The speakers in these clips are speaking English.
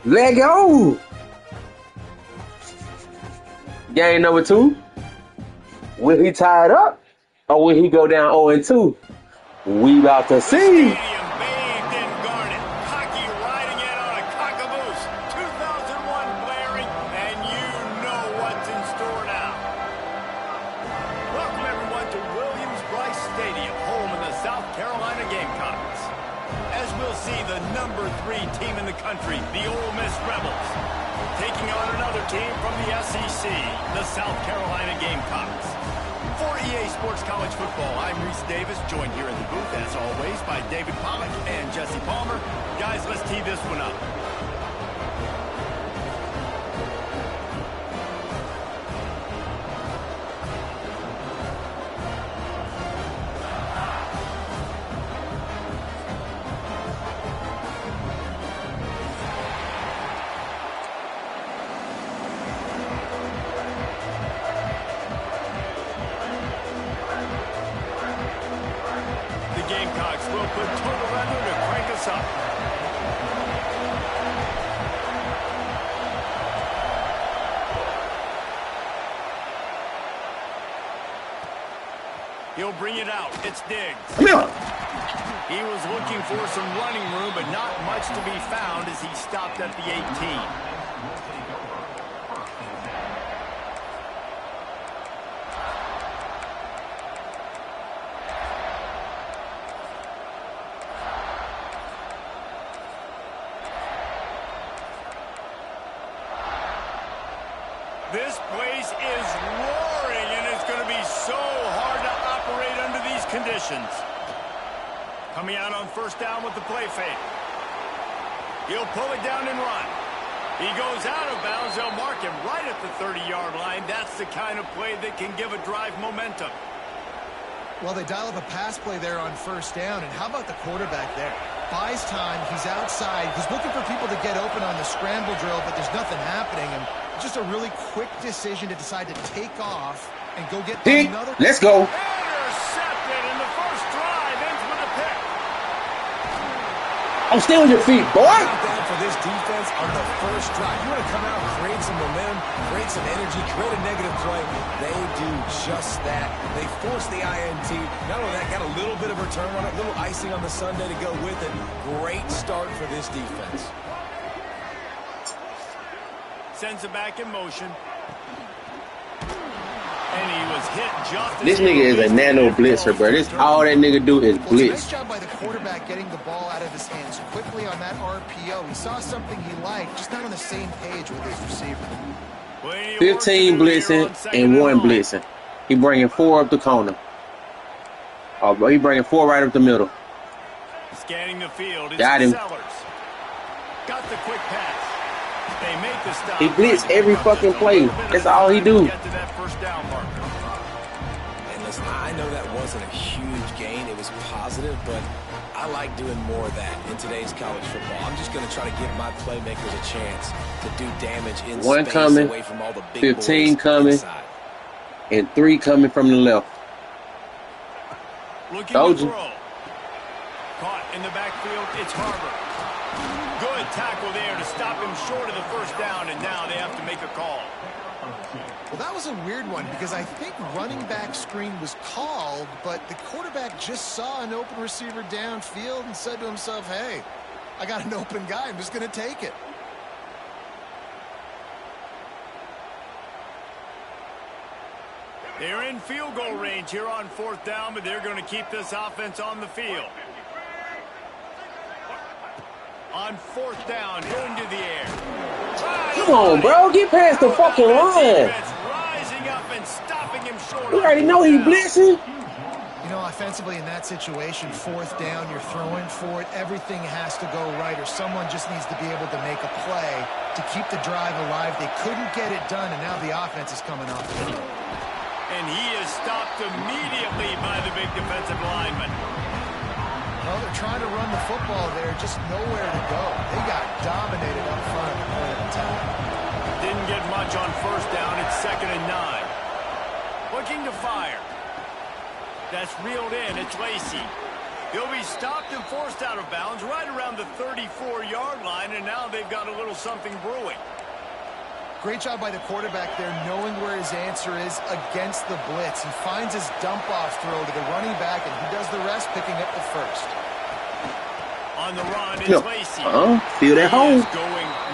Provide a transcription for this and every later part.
Let go. Game number 2. Will he tie it up or will he go down 0-2? We about to see. Stadium bathed in garnet. Hockey riding in on a cock-a-moose. 2001 blaring, and you know what's in store now. Welcome, everyone, to Williams-Brice Stadium, home of the South Carolina Gamecocks. As we'll see, the number 3 team in the country, the Ole Miss Rebels, taking on another team from the SEC, the South Carolina Gamecocks. For EA Sports College Football, I'm Reese Davis, joined here in the booth, as always, by David Pollack and Jesse Palmer. Guys, let's tee this one up. Gamecocks will put total weather to crank us up. He'll bring it out. It's Diggs. He was looking for some running room, but not much to be found as he stopped at the 18. This place is roaring, and it's going to be so hard to operate under these conditions. Coming out on first down with the play fake. He'll pull it down and run. He goes out of bounds. They'll mark him right at the 30-yard line. That's the kind of play that can give a drive momentum. Well, they dial up a pass play there on first down, and how about the quarterback there? Buys time. He's outside. He's looking for people to get open on the scramble drill, but there's nothing happening, and just a really quick decision to decide to take off and go get another. Let's go. Intercepted, and the first drive ends with a pick. I'm still on your feet, boy. That for this defense on the first drive. You want to come out, create some momentum, create some energy, create a negative play. They do just that. They force the INT. Not only that, got a little bit of return on it, a little icing on the sundae to go with it. Great start for this defense. Sends it back in motion. And he was hit just as this nigga is a nano blitzer, bro. This all that nigga do is blitz. Nice job by the quarterback getting the ball out of his hands quickly on that RPO. He saw something he liked, just not on the same page with his receiver. 15 blitzing and 1 blitzing. He bringing 4 up the corner. Oh, bro, he bringing 4 right up the middle. Scanning the field. Got him. Got the quick pass. They make the stop. He blitz every fucking play. That's all he do. Get to that first down marker. And listen, I know that wasn't a huge gain. It was positive, but I like doing more of that in today's college football. I'm just going to try to give my playmakers a chance to do damage in 1 space coming, away from all the big 15 boys coming, inside. and 3 coming from the left. Looking Told to you. throw. Caught in the backfield. It's Harbor. Good tackle there to stop him short of the first down, and now they have to make a call. Well, that was a weird one because I think running back screen was called, but the quarterback just saw an open receiver downfield and said to himself, hey, I got an open guy. I'm just going to take it. They're in field goal range here on fourth down, but they're going to keep this offense on the field. On fourth down, going to the air. Come on, bro. Get past the fucking line. Rising up and stopping him short. We already know he blitzing. You know, offensively in that situation, fourth down, you're throwing for it. Everything has to go right, or someone just needs to be able to make a play to keep the drive alive. They couldn't get it done, and now the offense is coming off. And he is stopped immediately by the big defensive lineman. Well, they're trying to run the football there, just nowhere to go. They got dominated up front at the point of attack. Didn't get much on first down. It's 2nd and 9. Looking to fire. That's reeled in. It's Lacey. He'll be stopped and forced out of bounds right around the 34-yard line, and now they've got a little something brewing. Great job by the quarterback there, knowing where his answer is against the blitz. He finds his dump-off throw to the running back, and he does the rest, picking up the first. On the run, it's Lacey. Feel that hole.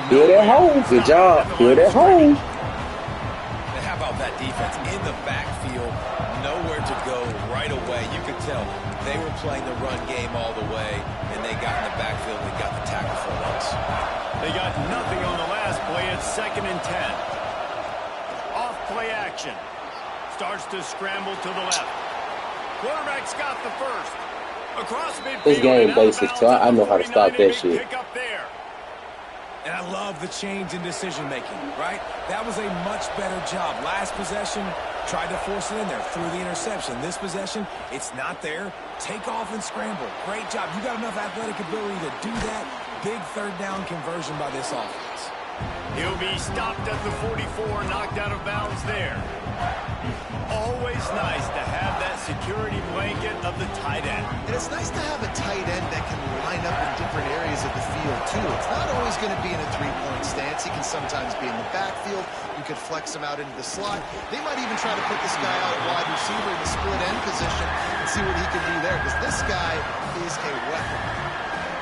Feel that hole. Good job. Feel that hole. And how about that defense in the backfield? Nowhere to go right away. You could tell they were playing the run game all the way, and they got in the backfield and got the tackle for once. They got nothing on the last play. It's 2nd and 10. Off play action. Starts to scramble to the left. Quarterback's got the first. Across midfield. This game basic, so I know how to stop that shit. Pick up there. And I love the change in decision-making, right? That was a much better job. Last possession, tried to force it in there, threw the interception. This possession, it's not there. Take off and scramble. Great job. You got enough athletic ability to do that. Big 3rd down conversion by this offense. He'll be stopped at the 44, knocked out of bounds there. Always nice to have that security blanket of the tight end. And it's nice to have a tight end that can line up in different areas of the field, too. It's not always going to be in a 3-point stance. He can sometimes be in the backfield. You could flex him out into the slot. They might even try to put this guy out at wide receiver in the split end position and see what he can do there, because this guy is a weapon.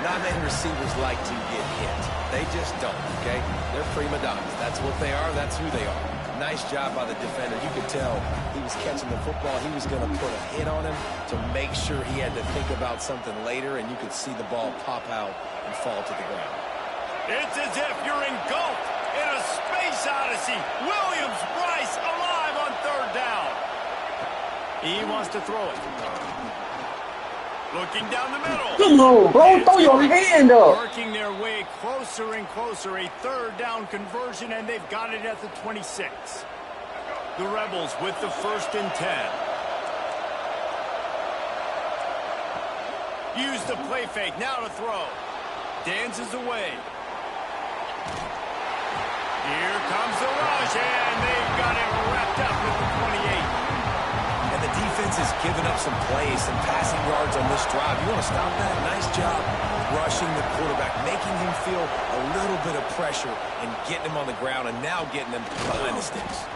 Not many receivers like to get hit. They just don't, okay? They're prima donnas. That's what they are. That's who they are. Nice job by the defender. You could tell he was catching the football. He was going to put a hit on him to make sure he had to think about something later, and you could see the ball pop out and fall to the ground. It's as if you're engulfed in a space odyssey. Williams-Brice alive on 3rd down. He wants to throw it. Looking down the middle. Come on, bro. Throw your hand up. Working their way closer and closer. A 3rd down conversion, and they've got it at the 26. The Rebels with the 1st and 10. Use the play fake. Now to throw. Dances away. Here comes the rush, and they've got it wrapped up with the 28. And the defense has given up some plays, some passing yards on this drive. You want to stop that? Nice job rushing the quarterback, making him feel a little bit of pressure and getting him on the ground and now getting him behind the sticks.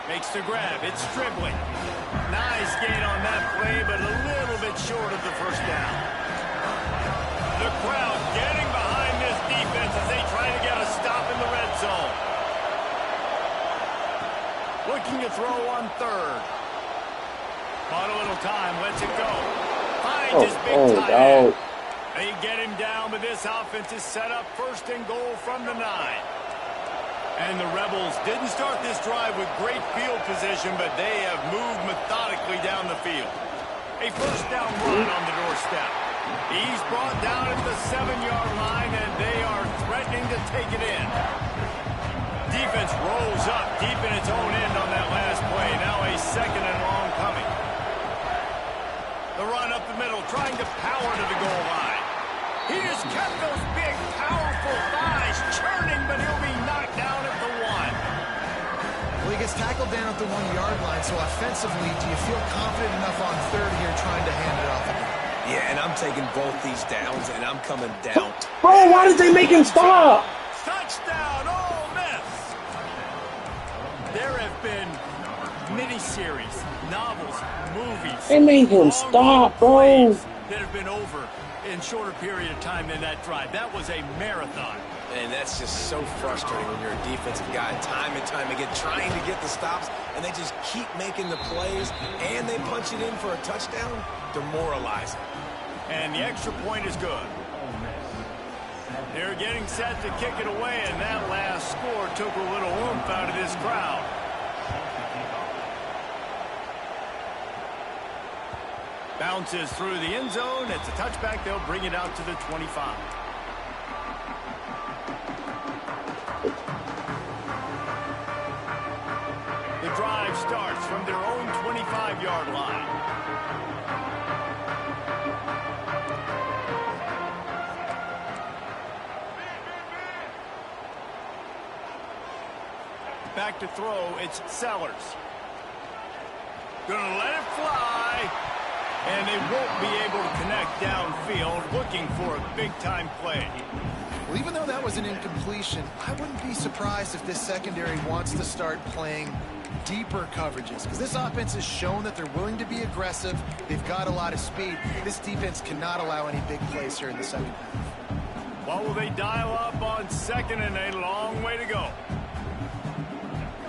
Makes the grab. It's dribbling. Nice gain on that play, but a little bit short of the 1st down. The crowd getting behind this defense as they try to get a stop in the red zone. Looking to throw on 3rd. Bought a little time, lets it go. Finds his big tight end. They get him down, but this offense is set up 1st and goal from the 9. And the Rebels didn't start this drive with great field position, but they have moved methodically down the field. A 1st down run on the doorstep. He's brought down at the 7-yard line, and they are threatening to take it in. Defense rolls up deep in its own end on that last play. Now a 2nd and long coming. The run up the middle, trying to power to the goal line. He just kept those big, powerful thighs churning, but he'll be knocked down at the 1. Well, he gets tackled down at the 1-yard line, so offensively, do you feel confident enough on 3rd here trying to hand it off again? Yeah, and I'm taking both these downs, and I'm coming down. Bro, why did they make him stop? Touchdown, Ole Miss! There have been miniseries, novels, movies. They made him stop, bro. That have been over in shorter period of time than that drive. That was a marathon. And that's just so frustrating when you're a defensive guy, time and time again, trying to get the stops, and they just keep making the plays, and they punch it in for a touchdown. Demoralizing. And the extra point is good. They're getting set to kick it away, and that last score took a little oomph out of this crowd. Bounces through the end zone. It's a touchback. They'll bring it out to the 25. The drive starts from their own 25-yard line. Back to throw, it's Sellers. Gonna let it fly. And they won't be able to connect downfield, looking for a big-time play. Well, even though that was an incompletion, I wouldn't be surprised if this secondary wants to start playing deeper coverages, because this offense has shown that they're willing to be aggressive. They've got a lot of speed. This defense cannot allow any big plays here in the second half. What will they dial up on second and a long way to go?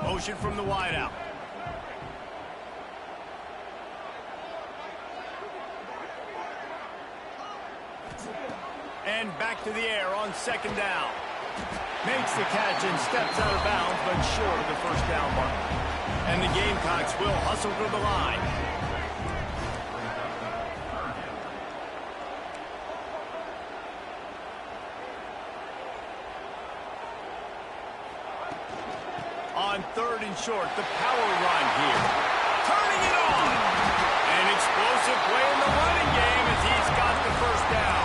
Motion from the wideout. And back to the air on second down. Makes the catch and steps out of bounds, but short of the first down mark. And the Gamecocks will hustle to the line. On third and short, the power run here. Turning it on. An explosive play in the running game as he's got the first down.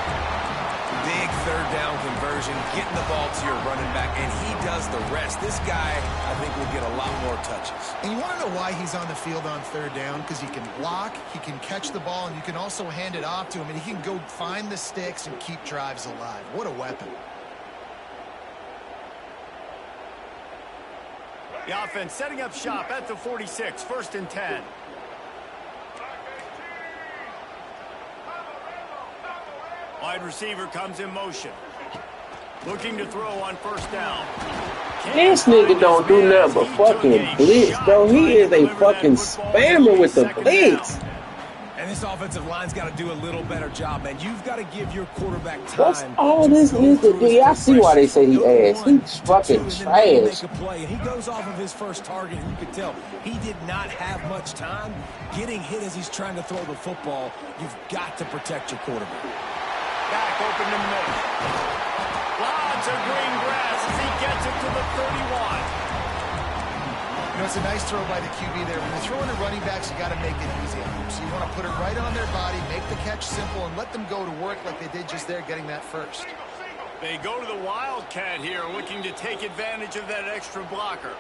Big third down conversion, getting the ball to your running back, and he does the rest. This guy, I think, will get a lot more touches. And you want to know why he's on the field on third down? Because he can block, he can catch the ball, and you can also hand it off to him, and he can go find the sticks and keep drives alive. What a weapon. The offense setting up shop at the 46, 1st and 10. Wide receiver comes in motion. Looking to throw on first down. This nigga don't do nothing but fucking blitz, bro. He is a fucking spammer with the blitz. And this offensive line's got to do a little better job, man. You've got to give your quarterback time. That's all this nigga do. I see why they say he ass. He's fucking trash. And he goes off of his first target, and you can tell he did not have much time getting hit as he's trying to throw the football. You've got to protect your quarterback. Back open in the middle. Lots of green grass as he gets it to the 31. You know, it's a nice throw by the QB there. When you're throwing to running backs, you got to make it easy on them. So you want to put it right on their body, make the catch simple, and let them go to work like they did just there, getting that first. They go to the Wildcat here, looking to take advantage of that extra blocker.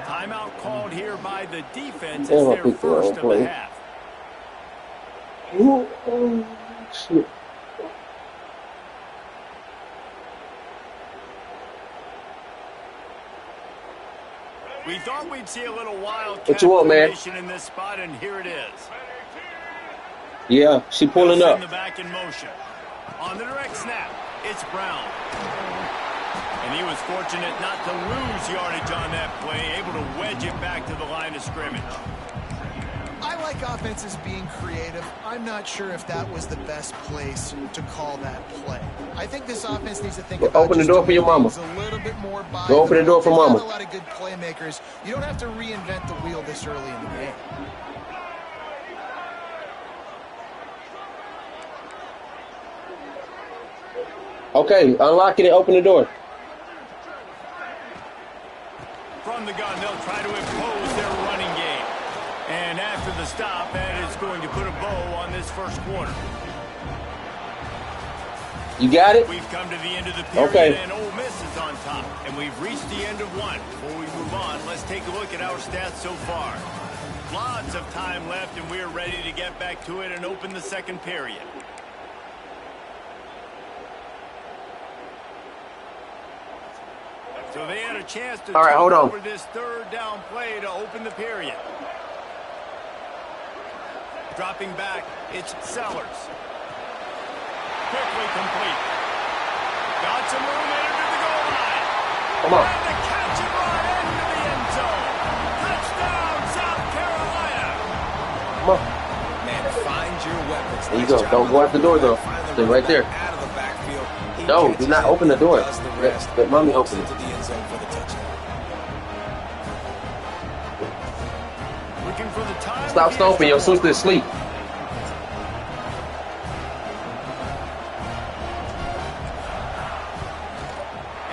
Timeout called here by the defense as their first of the half. Oh, shit. We thought we'd see a little Wildcat what you want, man? in this spot, and here it is. Yeah, she pulling up. In the back in motion. On the direct snap, it's Brown. And he was fortunate not to lose yardage on that play, able to wedge it back to the line of scrimmage. I like offenses being creative. I'm not sure if that was the best place to call that play. I think this offense needs to think about open the door for your mama. A little bit more by Go open the door for mama. A lot of good playmakers. You don't have to reinvent the wheel this early in the game. Okay, unlock it and open the door. From the gun, they'll try to impose their running game. And after the stop, that is going to put a bow on this first quarter. You got it? We've come to the end of the period, and Ole Miss is on top. And we've reached the end of one. Before we move on, let's take a look at our stats so far. Lots of time left, and we're ready to get back to it and open the second period. So they had a chance to take over this third down play to open the period. Dropping back, it's Sellers. Quickly complete. Got some room into the goal line. Come on. And the catch and run into the end zone. Touchdown, South Carolina. Come on. Man, find your weapons. There you go. Don't go out the door, though. Stay right there. Out of the backfield. No, do not open the door. Let mommy open it. Looking for the time. Stop stomping. Your sister is asleep.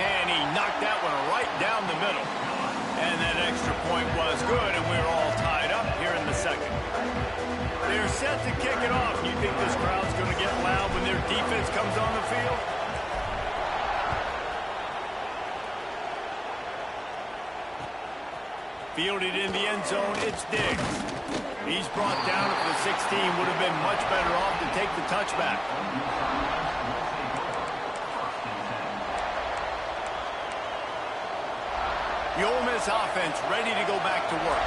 And he knocked that one right down the middle. And that extra point was good, and we're all tied up here in the second. They're set to kick it off. You think this crowd's going to get loud when their defense comes on the field? Fielded in the end zone, it's Diggs. He's brought down at the 16. Would have been much better off to take the touchback. The Ole Miss offense ready to go back to work.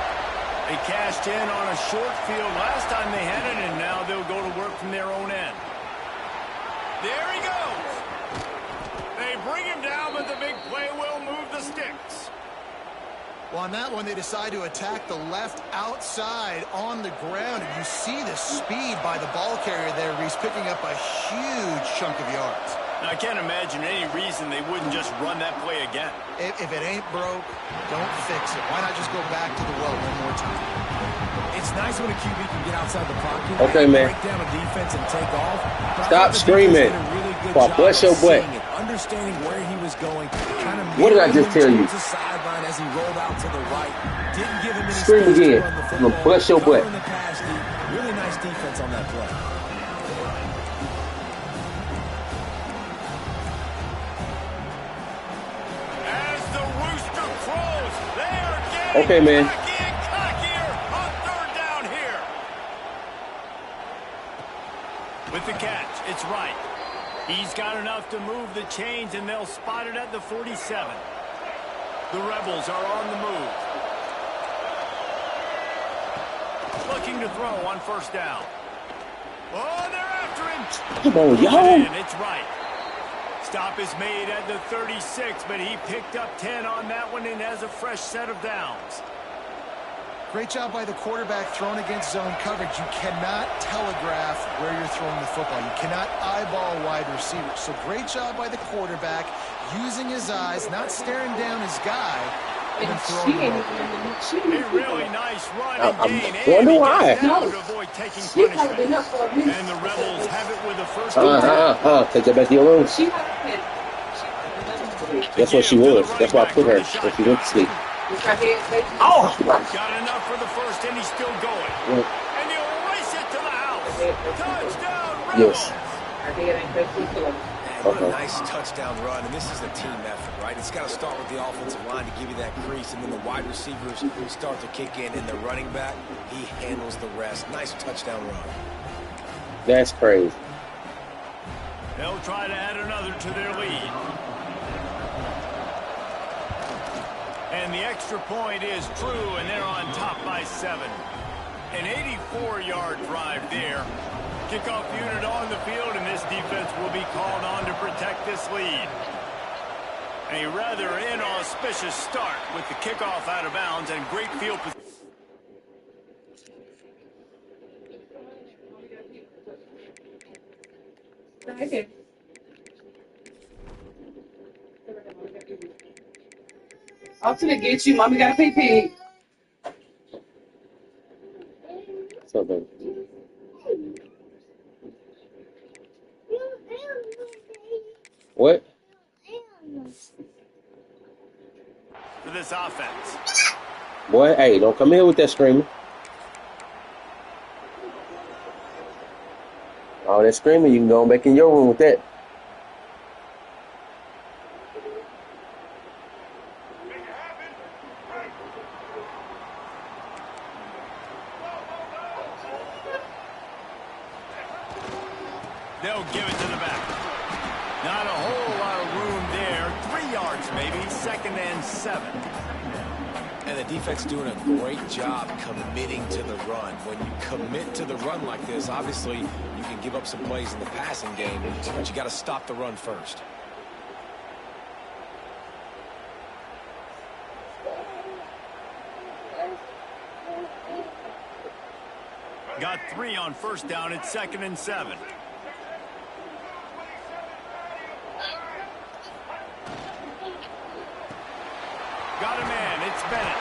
They cashed in on a short field last time they had it, and now they'll go to work from their own end. There he goes. They bring him down, but the big play will move the sticks. Well, on that one, they decide to attack the left outside on the ground, and you see the speed by the ball carrier there. He's picking up a huge chunk of yards. Now, I can't imagine any reason they wouldn't just run that play again. If it ain't broke, don't fix it. Why not just go back to the well one more time? It's nice when a QB can get outside the pocket, okay, man. break down a defense and take off. Stop screaming. Well, bless your butt. Understanding where he was going. Kind of what did I just tell you? Sideline as he rolled out to the right. Didn't give him any scream again. I'm going to bless your butt. Really nice defense on that play. As the rooster crows, they are getting okay, man. cockier on third down here. With the catch, it's right. He's got enough to move the chains, and they'll spot it at the 47. The Rebels are on the move. Looking to throw on first down. Oh, they're after him. Come on, y'all. It's right. Stop is made at the 36, but he picked up 10 on that one and has a fresh set of downs. Great job by the quarterback throwing against zone coverage. You cannot telegraph where you're throwing the football. You cannot eyeball wide receivers. So great job by the quarterback using his eyes, not staring down his guy, and then throwing the ball. A really nice run and gain. I wonder why. To avoid taking punishment. And the Rebels have it with the first down. Take that back to your room. That's what she was. That's why I put her when she went to sleep. Oh! Got enough for the first, and he's still going. And he'll race it to the house. Touchdown, Rebels. Yes. What a nice touchdown run, and this is a team effort, right? It's got to start with the offensive line to give you that crease, and then the wide receivers start to kick in, and the running back, he handles the rest. Nice touchdown run. That's crazy. They'll try to add another to their lead. And the extra point is true, and they're on top by 7. An 84-yard drive there. Kickoff unit on the field, and this defense will be called on to protect this lead. A rather inauspicious start with the kickoff out of bounds and great field position. I'm gonna get you. Mommy got a pee-pee. What's up, baby? What? For this offense. Boy, hey, don't come here with that screaming. All that screaming, you can go back in your room with that. They'll give it to the back. Not a whole lot of room there. 3 yards maybe, 2nd and 7. And the defense doing a great job committing to the run. When you commit to the run like this, obviously you can give up some plays in the passing game, but you got to stop the run first. Got 3 on first down. It's 2nd and 7. Got a man. It's Bennett.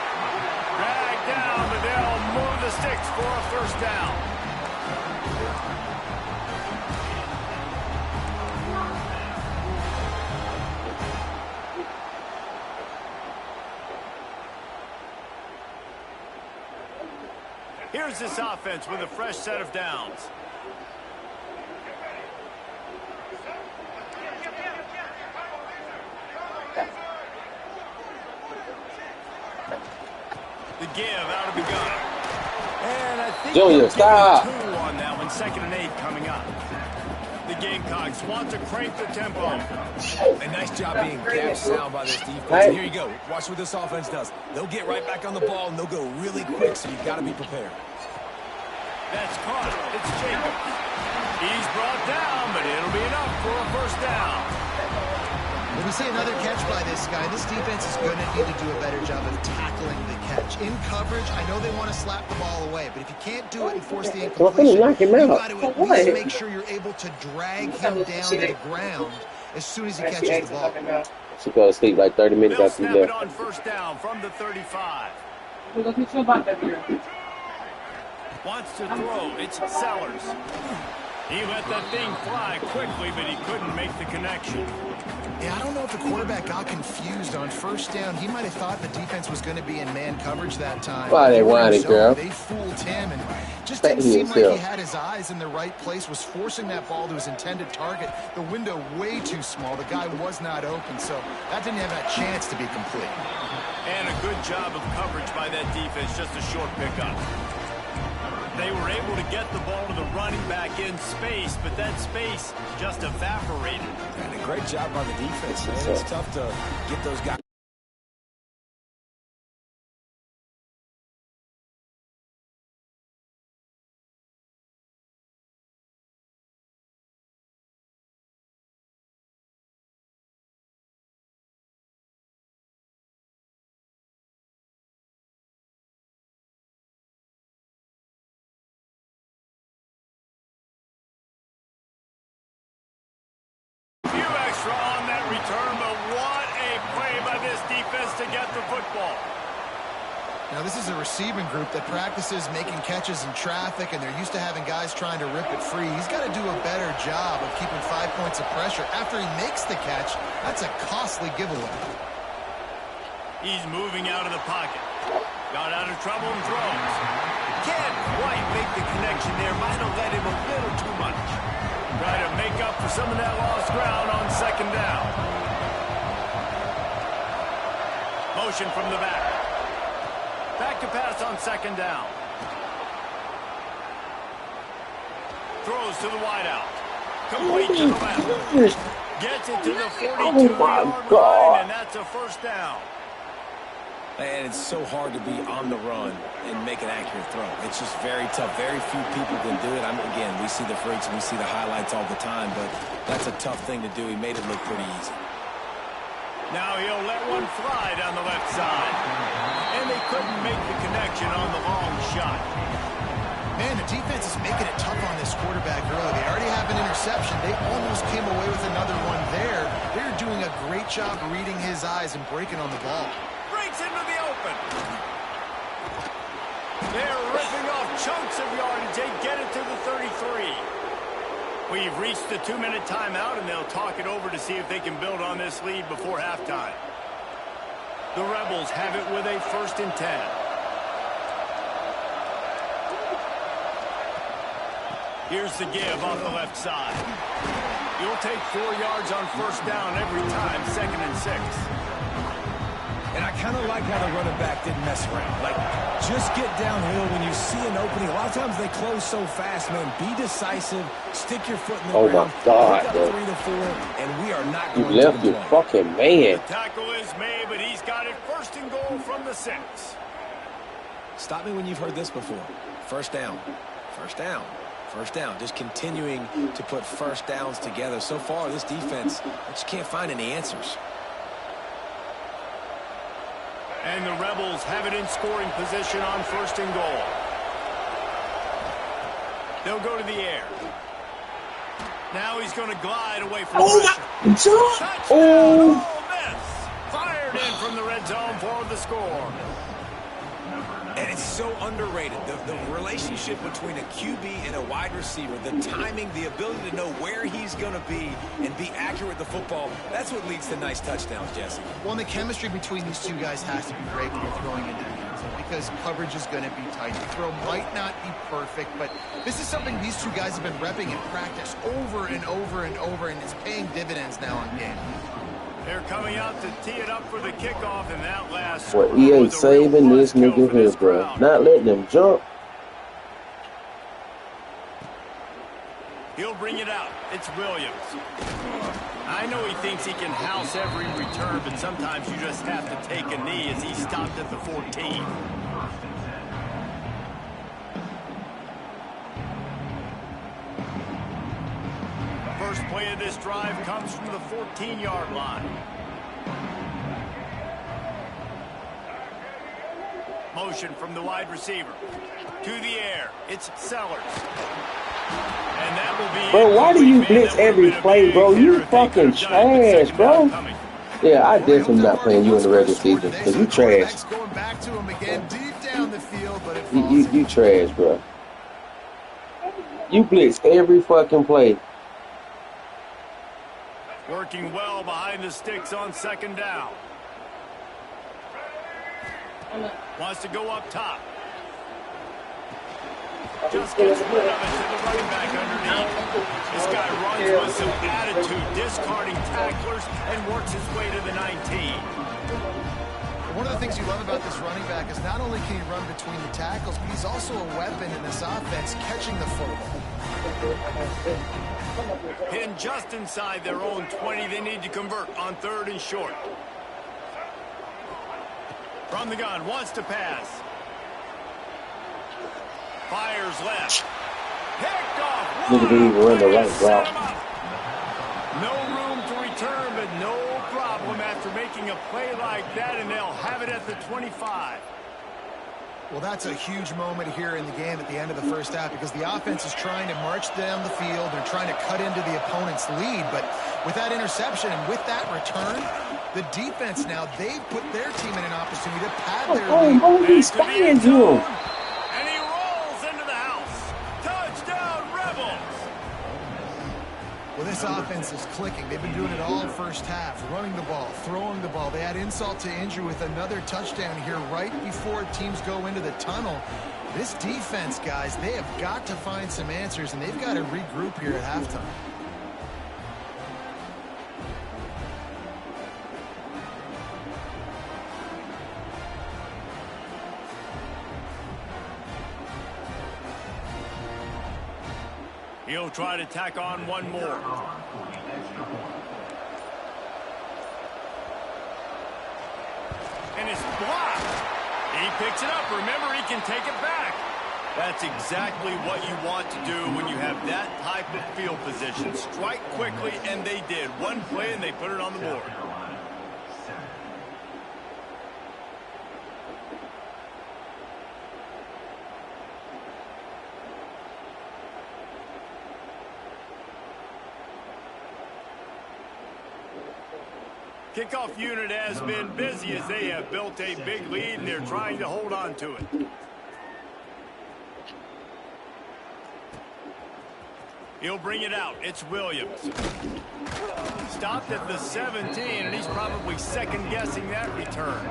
Dragged down, but they'll move the sticks for a first down. Here's this offense with a fresh set of downs. The give out of the gun. And I think Junior, stop. 2 on that one, 2nd and 8 coming up. The Gamecocks want to crank the tempo. A nice job being gapped sound by this defense. Hey. And here you go. Watch what this offense does. They'll get right back on the ball, and they'll go really quick, so you've got to be prepared. That's caught. It's Jacobs. He's brought down, but it'll be enough for a 1st down. When we see another catch by this guy, this defense is going to need to do a better job of tackling the catch. In coverage, I know they want to slap the ball away, but if you can't do it and force the incompletion, you've got to at least make sure you're able to drag him down to the ground as soon as he catches the ball. She fell asleep like 30 minutes They'll after snap he it left. on 1st down from the 35. We'll go get your butt back here. Wants to throw. It's Sellers. He let that thing fly quickly, but he couldn't make the connection. Yeah, I don't know if the quarterback got confused on 1st down. He might have thought the defense was going to be in man coverage that time. Why they whining, girl? They fooled him and just didn't seem like he had his eyes in the right place, was forcing that ball to his intended target. The window way too small. The guy was not open, so that didn't have a chance to be complete. And a good job of coverage by that defense, just a short pickup. They were able to get the ball to the running back in space, but that space just evaporated. And a great job by the defense, man. It's tough to get those guys. On that return, but what a play by this defense to get the football. Now, this is a receiving group that practices making catches in traffic, and they're used to having guys trying to rip it free. He's got to do a better job of keeping 5 points of pressure. After he makes the catch, that's a costly giveaway. He's moving out of the pocket. Got out of trouble and throws. Can't quite make the connection there. Might have led him a little too much. Try to make up for some of that lost ground on 2nd down. Motion from the back. Back to pass on 2nd down. Throws to the wideout. Complete to the left. Gets it to the 42-yard line, and that's a 1st down. And it's so hard to be on the run and make an accurate throw. It's just very tough. Very few people can do it. Again, we see the freaks and we see the highlights all the time, but that's a tough thing to do. He made it look pretty easy. Now he'll let one fly down the left side. And they couldn't make the connection on the long shot. Man, the defense is making it tough on this quarterback early. They already have an interception. They almost came away with another one there. They're doing a great job reading his eyes and breaking on the ball. Breaks into the open. They're ripping off chunks of yardage. They get it to the 33. We've reached the 2-minute timeout, and they'll talk it over to see if they can build on this lead before halftime. The Rebels have it with a 1st and 10. Here's the give off the left side. You'll take 4 yards on 1st down every time, 2nd and 6. And I kind of like how the running back didn't mess around. Like, just get downhill when you see an opening. A lot of times they close so fast, man. Be decisive. Stick your foot in the ground. Oh, my God, pick up 3 to 4, and we are not You going left to your fucking man. The tackle is made, but he's got it 1st and goal from the 6. Stop me when you've heard this before. 1st down. 1st down. 1st down. Just continuing to put 1st downs together. So far, this defense, I just can't find any answers. And the Rebels have it in scoring position on 1st and goal. They'll go to the air. Now he's going to glide away from pressure. Touchdown, Ole Miss. Fired in from the red zone for the score. And it's so underrated. The relationship between a QB and a wide receiver, the timing, the ability to know where he's going to be and be accurate with the football, that's what leads to nice touchdowns, Jesse. Well, and the chemistry between these two guys has to be great when you're throwing in that end zone because coverage is going to be tight. The throw might not be perfect, but this is something these two guys have been repping in practice over and over and over, and it's paying dividends now on game. They're coming out to tee it up for the kickoff, and that last Well, he ain't saving this nigga here, bro. Not letting him jump. He'll bring it out. It's Williams. I know he thinks he can house every return, but sometimes you just have to take a knee as he stopped at the 14. First play of this drive comes from the 14-yard line. Motion from the wide receiver. To the air. It's Sellers. And that will be bro, why do you blitz every play, bro? You fucking trash, bro. Yeah, I definitely not playing you in the regular season because you trash. Going back to him again deep down the field, but it You trash, bro. You blitz every fucking play. Working well behind the sticks on second down. Wants to go up top. Just gets rid of it to the running back underneath. This guy runs with some attitude, discarding tacklers, and works his way to the 19. One of the things you love about this running back is not only can he run between the tackles, but he's also a weapon in this offense, catching the football. Pinned just inside their own 20. They need to convert on 3rd and short. From the gun, wants to pass. Fires left. Picked off. Look at him run the right route. No room to return, but no problem after making a play like that, and they'll have it at the 25. Well, that's a huge moment here in the game at the end of the first half because the offense is trying to march down the field. They're trying to cut into the opponent's lead, but with that interception and with that return, the defense now, they've put their team in an opportunity to pad their lead. Oh, he's spying you. And he rolls into the house. Touchdown, Rebels. Well, this offense is clicking. They've been doing it all first half, running the ball, throwing the ball. They had insult to injury with another touchdown here right before teams go into the tunnel. This defense, guys, they have got to find some answers, and they've got to regroup here at halftime. He'll try to tack on one more. And it's blocked. He picks it up. Remember, he can take it back. That's exactly what you want to do when you have that type of field position. Strike quickly, and they did. One play, and they put it on the board. Kickoff unit has been busy as they have built a big lead, and they're trying to hold on to it. He'll bring it out. It's Williams. Stopped at the 17, and he's probably second-guessing that return.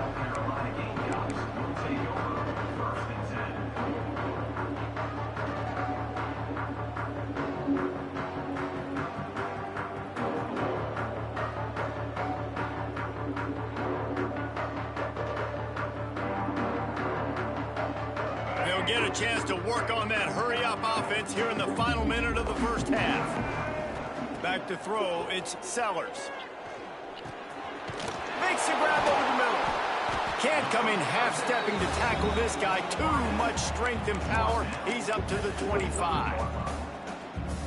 Get a chance to work on that hurry-up offense here in the final minute of the first half. Back to throw, it's Sellers. Makes a grab over the middle. Can't come in half-stepping to tackle this guy. Too much strength and power. He's up to the 25.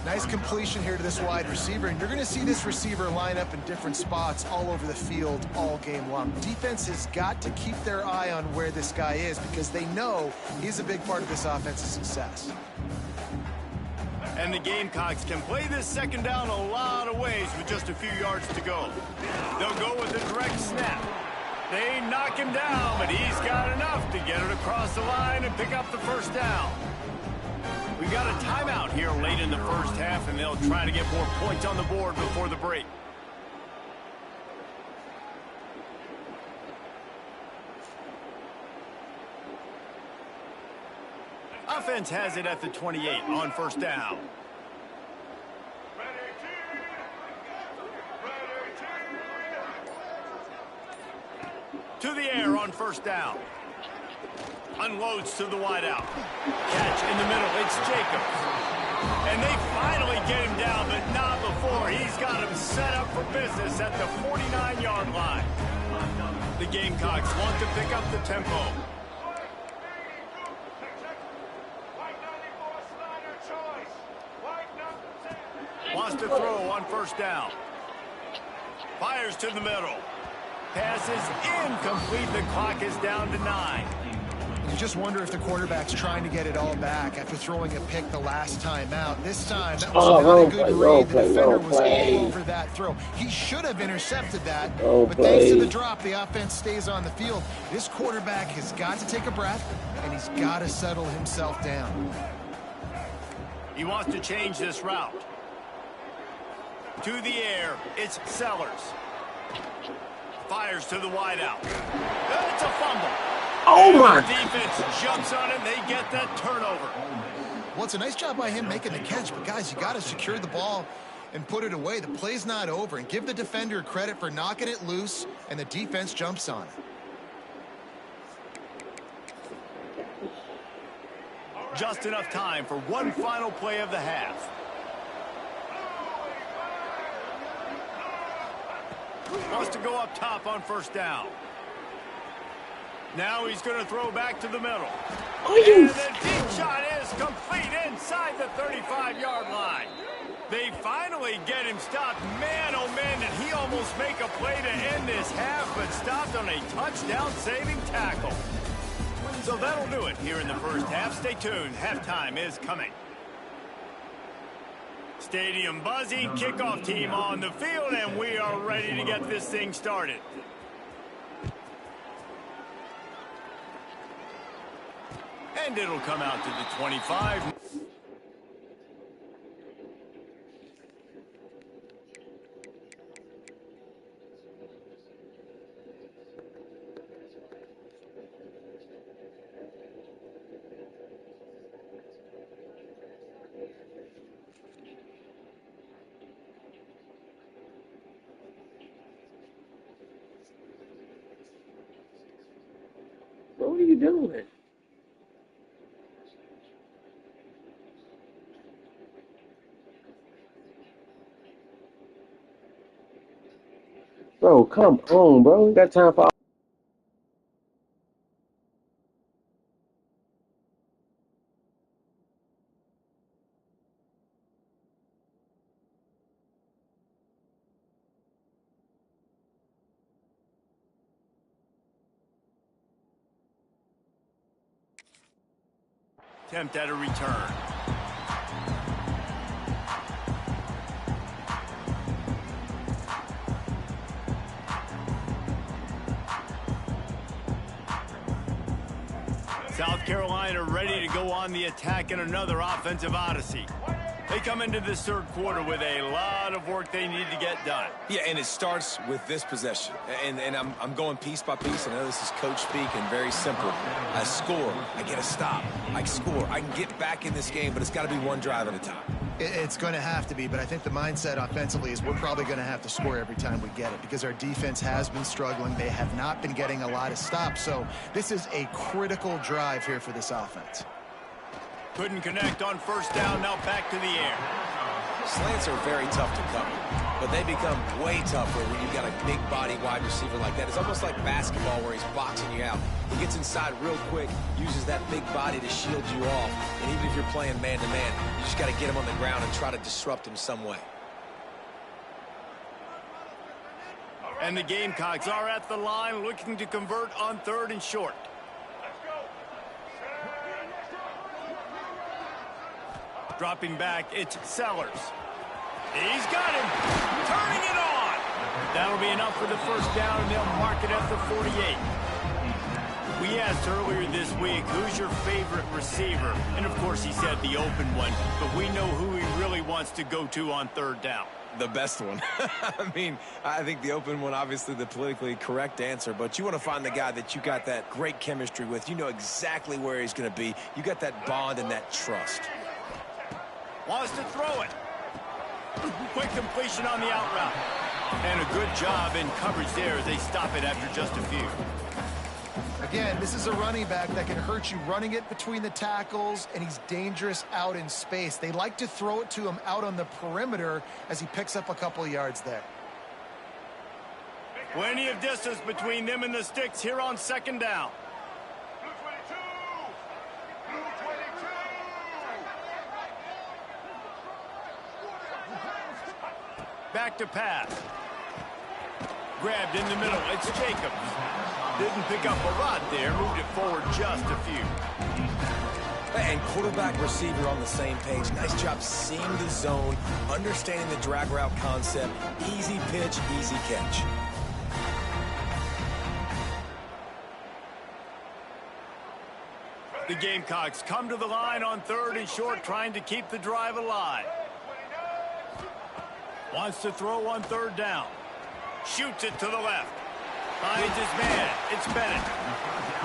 Nice completion here to this wide receiver, and you're going to see this receiver line up in different spots all over the field all game long. Defense has got to keep their eye on where this guy is because they know he's a big part of this offense's success. And the Gamecocks can play this second down a lot of ways with just a few yards to go. They'll go with a direct snap. They knock him down, but he's got enough to get it across the line and pick up the first down. We've got a timeout here late in the first half, and they'll try to get more points on the board before the break. Offense has it at the 28 on first down. To the air on first down. Unloads to the wideout. Catch in the middle. It's Jacobs. And they finally get him down, but not before. He's got him set up for business at the 49-yard line. The Gamecocks want to pick up the tempo. Wants to throw on first down. Fires to the middle. Pass is incomplete. The clock is down to 9. You just wonder if the quarterback's trying to get it all back after throwing a pick the last time out. This time, that was not a good read. The defender was all over that throw. He should have intercepted that, but thanks to the drop, the offense stays on the field. This quarterback has got to take a breath, and he's got to settle himself down. He wants to change this route. To the air, it's Sellers. Fires to the wideout. It's a fumble. Oh my! The defense jumps on it. They get that turnover. Well, it's a nice job by him making the catch, but guys, you got to secure the ball and put it away. The play's not over, and give the defender credit for knocking it loose, and the defense jumps on it. Just enough time for one final play of the half. Wants to go up top on first down. Now he's going to throw back to the middle. And the deep shot is complete inside the 35-yard line. They finally get him stopped. Man, oh man, did he almost make a play to end this half, but stopped on a touchdown-saving tackle. So that'll do it here in the first half. Stay tuned. Halftime is coming. Stadium buzzing, kickoff team on the field, and we are ready to get this thing started. And it'll come out to the 25. What are you doing? Bro, come on, bro. We got time for attempt at a return. South Carolina ready to go on the attack in another offensive odyssey. They come into this third quarter with a lot of work they need to get done. Yeah, and it starts with this possession. And I'm going piece by piece. I know this is coach speak and very simple. I score. I get a stop. I score. I can get back in this game, but it's got to be one drive at a time. It's going to have to be, but I think the mindset offensively is we're probably going to have to score every time we get it because our defense has been struggling. They have not been getting a lot of stops, so this is a critical drive here for this offense. Couldn't connect on first down, now back to the air. Slants are very tough to cover, but they become way tougher when you've got a big body wide receiver like that. It's almost like basketball where he's boxing you out. He gets inside real quick, uses that big body to shield you off, and even if you're playing man-to-man, you just got to get him on the ground and try to disrupt him some way. And the Gamecocks are at the line looking to convert on third and short. Dropping back, it's Sellers. He's got him. Turning it on. That'll be enough for the first down, and they'll mark it at the 48. We asked earlier this week, who's your favorite receiver? And, of course, he said the open one. But we know who he really wants to go to on third down. The best one. I mean, I think the open one, obviously the politically correct answer, but you want to find the guy that you got that great chemistry with. You know exactly where he's going to be. You got that bond and that trust. Wants to throw it. Quick completion on the out route. And a good job in coverage there as they stop it after just a few. Again, this is a running back that can hurt you running it between the tackles, and he's dangerous out in space. They like to throw it to him out on the perimeter as he picks up a couple of yards there. Plenty of distance between them and the sticks here on second down. Back to pass. Grabbed in the middle. It's Jacobs. Didn't pick up a lot there. Moved it forward just a few. And quarterback receiver on the same page. Nice job seeing the zone, understanding the drag route concept. Easy pitch, easy catch. The Gamecocks come to the line on 3rd and short, trying to keep the drive alive. Wants to throw on 3rd down. Shoots it to the left. Finds his man. It's Bennett.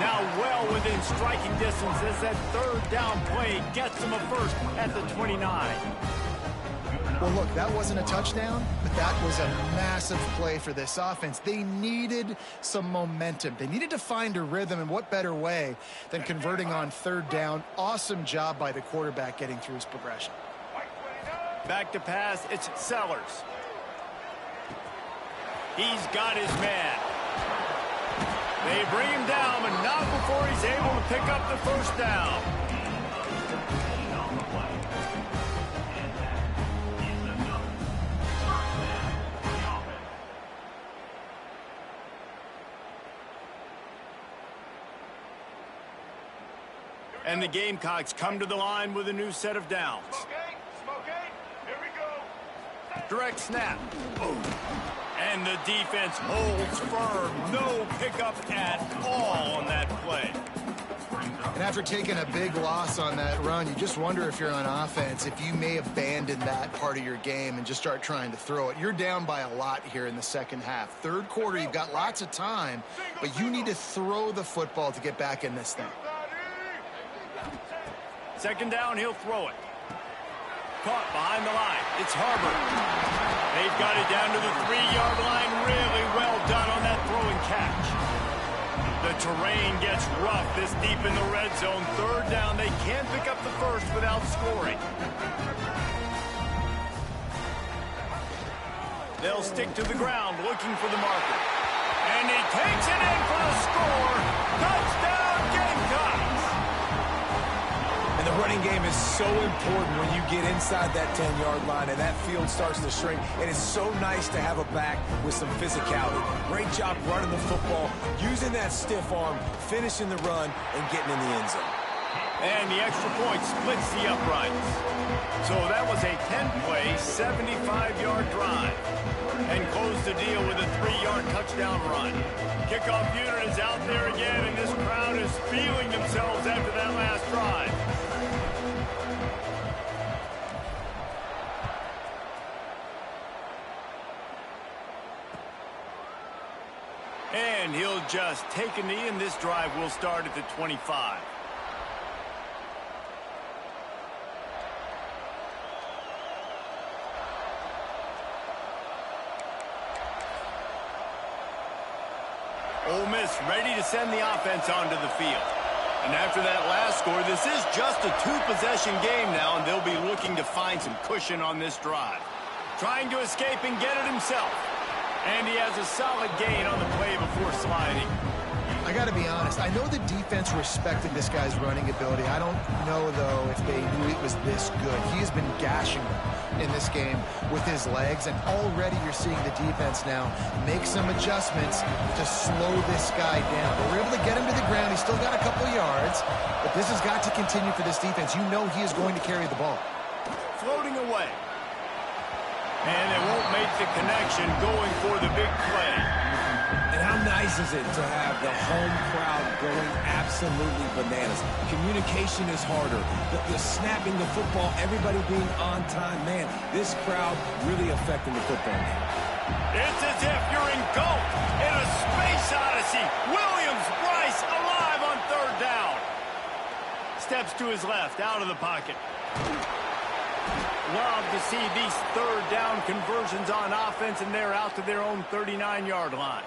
Now well within striking distance as that 3rd down play gets him a first at the 29. Well, look, that wasn't a touchdown, but that was a massive play for this offense. They needed some momentum. They needed to find a rhythm, and what better way than converting on 3rd down. Awesome job by the quarterback getting through his progression. Back to pass, it's Sellers. He's got his man. They bring him down, but not before he's able to pick up the first down. And the Gamecocks come to the line with a new set of downs. Direct snap. And the defense holds firm. No pickup at all on that play. And after taking a big loss on that run, you just wonder if you're on offense, if you may abandon that part of your game and just start trying to throw it. You're down by a lot here in the second half. 3rd quarter, you've got lots of time, but you need to throw the football to get back in this thing. Second down, he'll throw it. Caught behind the line. It's Harbor. They've got it down to the 3-yard line. Really well done on that throw and catch. The terrain gets rough this deep in the red zone. 3rd down. They can't pick up the first without scoring. They'll stick to the ground looking for the marker. And he takes it in for the score. Touchdown, Gamecocks. And the running game is so important when you get inside that 10-yard line and that field starts to shrink. And it's so nice to have a back with some physicality. Great job running the football, using that stiff arm, finishing the run, and getting in the end zone. And the extra point splits the uprights. So that was a 10-play, 75-yard drive. And close the deal with a 3-yard touchdown run. Kickoff unit is out there again, and this crowd is feeling themselves after that last drive. And he'll just take a knee, and this drive will start at the 25. Ole Miss ready to send the offense onto the field. And after that last score, this is just a 2-possession game now, and they'll be looking to find some cushion on this drive. Trying to escape and get it himself. And he has a solid gain on the play before sliding. I got to be honest. I know the defense respected this guy's running ability. I don't know, though, if they knew it was this good. He has been gashing them in this game with his legs, and already you're seeing the defense now make some adjustments to slow this guy down. They were able to get him to the ground. He's still got a couple yards, but this has got to continue for this defense. You know he is going to carry the ball. Floating away. And they won't make the connection going for the big play. And how nice is it to have the home crowd going absolutely bananas? Communication is harder. The snapping the football, everybody being on time. Man, this crowd really affecting the football game. It's as if you're engulfed in a space odyssey. Williams-Brice alive on 3rd down. Steps to his left, out of the pocket. Love to see these 3rd down conversions on offense, and they're out to their own 39-yard line.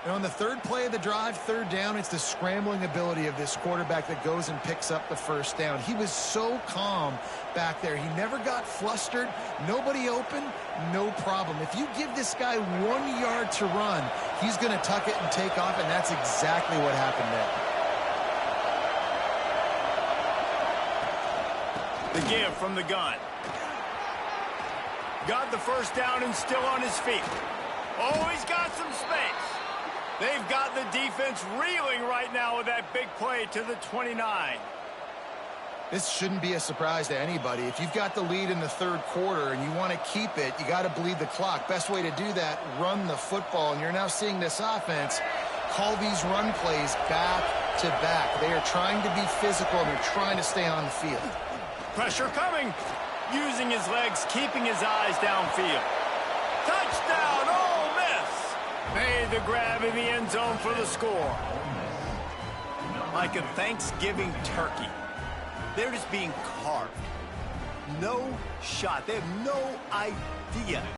And on the third play of the drive, third down, it's the scrambling ability of this quarterback that goes and picks up the first down. He was so calm back there. He never got flustered. Nobody open, no problem. If you give this guy 1 yard to run, he's going to tuck it and take off, and that's exactly what happened there. The give from the gun. Got the first down and still on his feet. Oh, he's got some space. They've got the defense reeling right now with that big play to the 29. This shouldn't be a surprise to anybody. If you've got the lead in the third quarter and you want to keep it, you got to bleed the clock. Best way to do that, run the football. And you're now seeing this offense call these run plays back to back. They are trying to be physical, and they're trying to stay on the field. Pressure coming. Using his legs, keeping his eyes downfield. Touchdown, Ole Miss! Made the grab in the end zone for the score. Like a Thanksgiving turkey. They're just being carved. No shot. They have no idea